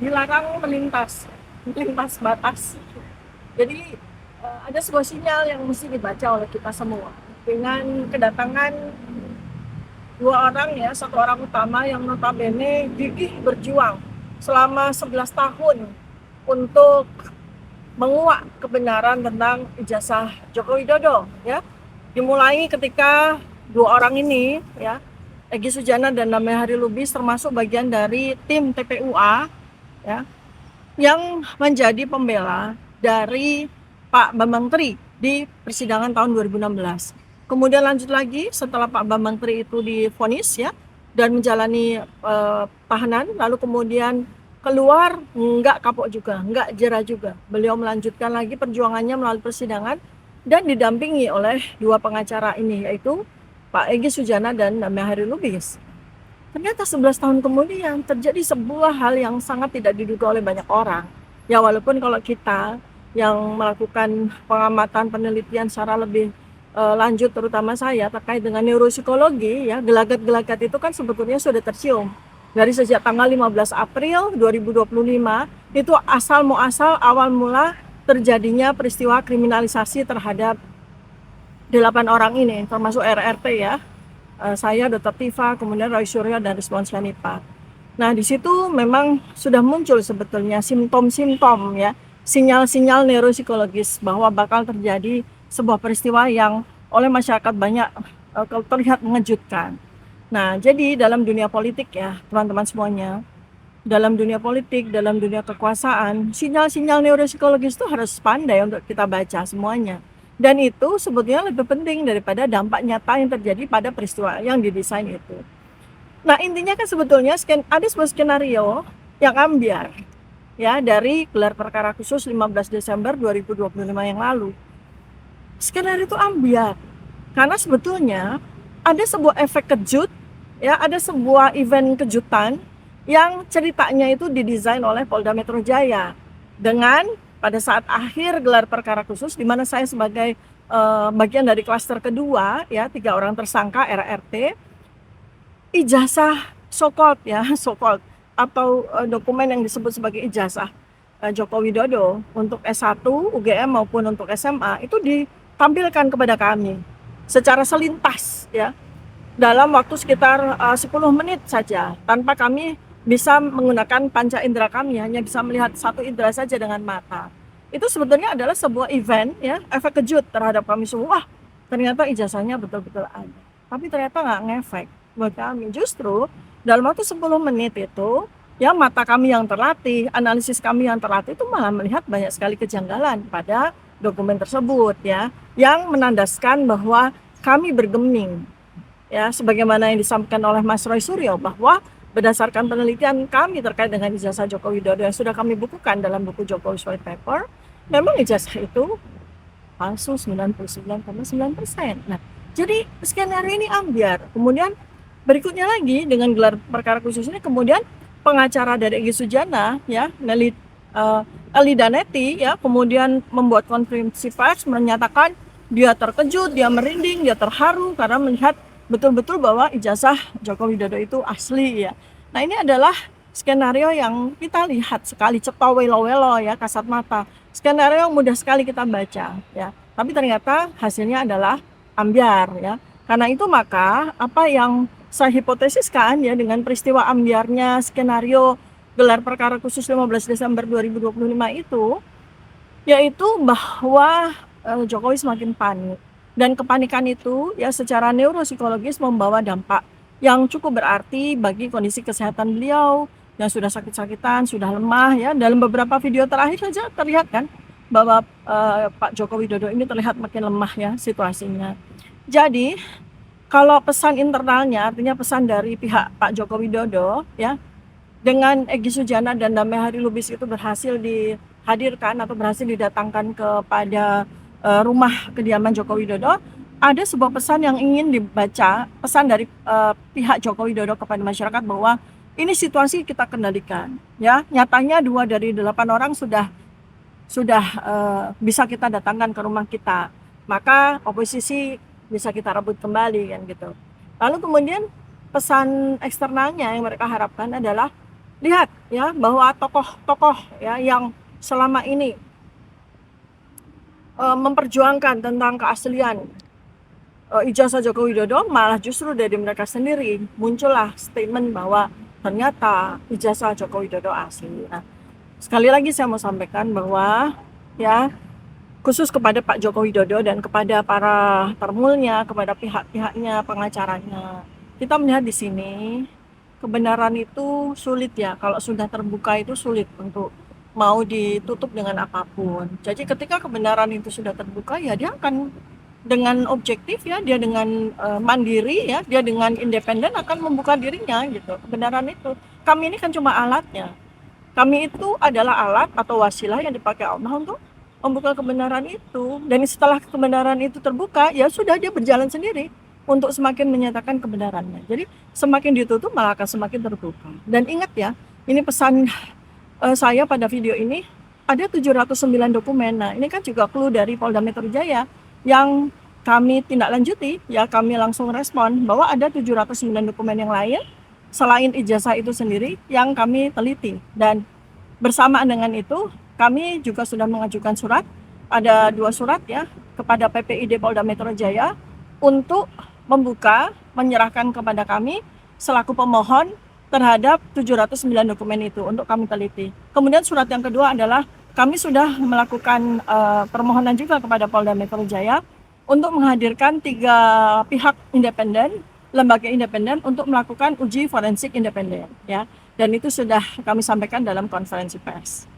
dilarang melintas batas. Jadi ada sebuah sinyal yang mesti dibaca oleh kita semua dengan kedatangan dua orang ya, satu orang utama yang notabene gigih berjuang selama 11 tahun untuk menguak kebenaran tentang ijazah Joko Widodo ya. Dimulai ketika dua orang ini ya, Egy Sujana dan Damai Hari Lubis termasuk bagian dari tim TPUA ya, yang menjadi pembela dari Pak Bambang Tri di persidangan tahun 2016. Kemudian lanjut lagi setelah Pak Bambang Tri itu divonis ya dan menjalani tahanan, lalu kemudian keluar nggak kapok juga, nggak jera juga. Beliau melanjutkan lagi perjuangannya melalui persidangan dan didampingi oleh dua pengacara ini, yaitu Pak Egy Sujana dan Damai Hari Lubis. Ternyata 11 tahun kemudian terjadi sebuah hal yang sangat tidak diduga oleh banyak orang. Ya walaupun kalau kita yang melakukan pengamatan penelitian secara lebih lanjut, terutama saya terkait dengan neuropsikologi ya, gelagat-gelagat itu kan sebetulnya sudah tercium. Dari sejak tanggal 15 April 2025 itu asal awal mula terjadinya peristiwa kriminalisasi terhadap 8 orang ini, termasuk RRT ya. Saya, Dr. Tifa, kemudian Roy Suryo dan Rizwan Syanipa. Nah, di situ memang sudah muncul sebetulnya simptom-simptom ya, sinyal-sinyal neuropsikologis bahwa bakal terjadi sebuah peristiwa yang oleh masyarakat banyak terlihat mengejutkan. Nah, jadi dalam dunia politik ya, teman-teman semuanya, dalam dunia politik, dalam dunia kekuasaan, sinyal-sinyal neuropsikologis itu harus pandai untuk kita baca semuanya. Dan itu sebetulnya lebih penting daripada dampak nyata yang terjadi pada peristiwa yang didesain itu. Nah, intinya kan sebetulnya ada sebuah skenario yang ambiar ya dari gelar perkara khusus 15 Desember 2025 yang lalu. Skenario itu ambiar karena sebetulnya ada sebuah efek kejut ya, ada sebuah event kejutan yang ceritanya itu didesain oleh Polda Metro Jaya dengan pada saat akhir gelar perkara khusus, di mana saya sebagai bagian dari klaster kedua ya, 3 orang tersangka RRT, ijazah so-called ya, so-called atau dokumen yang disebut sebagai ijazah Joko Widodo untuk S1 UGM maupun untuk SMA itu ditampilkan kepada kami secara selintas ya, dalam waktu sekitar 10 menit saja, tanpa kami bisa menggunakan panca indera kami, hanya bisa melihat satu indera saja dengan mata. Itu sebetulnya adalah sebuah event ya, efek kejut terhadap kami semua. Wah, ternyata ijazahnya betul-betul ada. Tapi ternyata nggak ngefek buat kami. Justru dalam waktu 10 menit itu, ya mata kami yang terlatih, analisis kami yang terlatih itu malah melihat banyak sekali kejanggalan pada dokumen tersebut ya, yang menandaskan bahwa kami bergeming. Ya, sebagaimana yang disampaikan oleh Mas Roy Suryo bahwa berdasarkan penelitian kami terkait dengan ijazah Joko Widodo yang sudah kami bukukan dalam buku Jokowi's White Paper, memang ijazah itu palsu 99,9%. Nah, jadi skenario ini ambiar. Kemudian berikutnya lagi dengan gelar perkara khusus ini, kemudian pengacara dari Egy Sujana ya, Eli Daneti ya, kemudian membuat konferensi pers menyatakan dia terkejut, dia merinding, dia terharu karena melihat betul-betul bahwa ijazah Joko Widodo itu asli ya. Nah, ini adalah skenario yang kita lihat sekali cepat welo-welo ya, kasat mata. Skenario yang mudah sekali kita baca ya. Tapi ternyata hasilnya adalah ambiar ya. Karena itu maka apa yang saya hipotesiskan ya dengan peristiwa ambiarnya skenario gelar perkara khusus 15 Desember 2025 itu, yaitu bahwa Jokowi semakin panik. Dan kepanikan itu ya secara neuropsikologis membawa dampak yang cukup berarti bagi kondisi kesehatan beliau yang sudah sakit-sakitan, sudah lemah ya. Dalam beberapa video terakhir saja terlihat kan bahwa Pak Joko Widodo ini terlihat makin lemah ya situasinya. Jadi kalau pesan internalnya, artinya pesan dari pihak Pak Joko Widodo ya, dengan Egy Sujana dan Damai Hari Lubis itu berhasil dihadirkan atau berhasil didatangkan kepada rumah kediaman Joko Widodo, ada sebuah pesan yang ingin dibaca, pesan dari pihak Joko Widodo kepada masyarakat bahwa ini situasi kita kendalikan ya. Nyatanya 2 dari 8 orang sudah bisa kita datangkan ke rumah kita, maka oposisi bisa kita rebut kembali kan gitu. Lalu kemudian pesan eksternalnya yang mereka harapkan adalah lihat ya bahwa tokoh-tokoh ya yang selama ini memperjuangkan tentang keaslian ijazah Joko Widodo, malah justru dari mereka sendiri muncullah statement bahwa ternyata ijazah Joko Widodo asli. Nah, sekali lagi saya mau sampaikan bahwa ya khusus kepada Pak Joko Widodo dan kepada para termulnya, kepada pihak-pihaknya, pengacaranya, kita melihat di sini kebenaran itu sulit ya. Kalau sudah terbuka itu sulit untuk mau ditutup dengan apapun. Jadi ketika kebenaran itu sudah terbuka, ya dia akan dengan objektif ya, dia dengan mandiri ya, dia dengan independen akan membuka dirinya gitu. Kebenaran itu. Kami ini kan cuma alatnya. Kami itu adalah alat atau wasilah yang dipakai Allah untuk membuka kebenaran itu. Dan setelah kebenaran itu terbuka, ya sudah dia berjalan sendiri untuk semakin menyatakan kebenarannya. Jadi semakin ditutup malah akan semakin terbuka. Dan ingat ya, ini pesan saya pada video ini, ada 709 dokumen. Nah, ini kan juga clue dari Polda Metro Jaya yang kami tindak lanjuti, ya kami langsung respon bahwa ada 709 dokumen yang lain selain ijazah itu sendiri yang kami teliti. Dan bersamaan dengan itu, kami juga sudah mengajukan surat, ada 2 surat ya, kepada PPID Polda Metro Jaya untuk membuka, menyerahkan kepada kami selaku pemohon terhadap 709 dokumen itu untuk kami teliti. Kemudian surat yang kedua adalah kami sudah melakukan permohonan juga kepada Polda Metro Jaya untuk menghadirkan 3 pihak independen, lembaga independen untuk melakukan uji forensik independen ya. Dan itu sudah kami sampaikan dalam konferensi pers.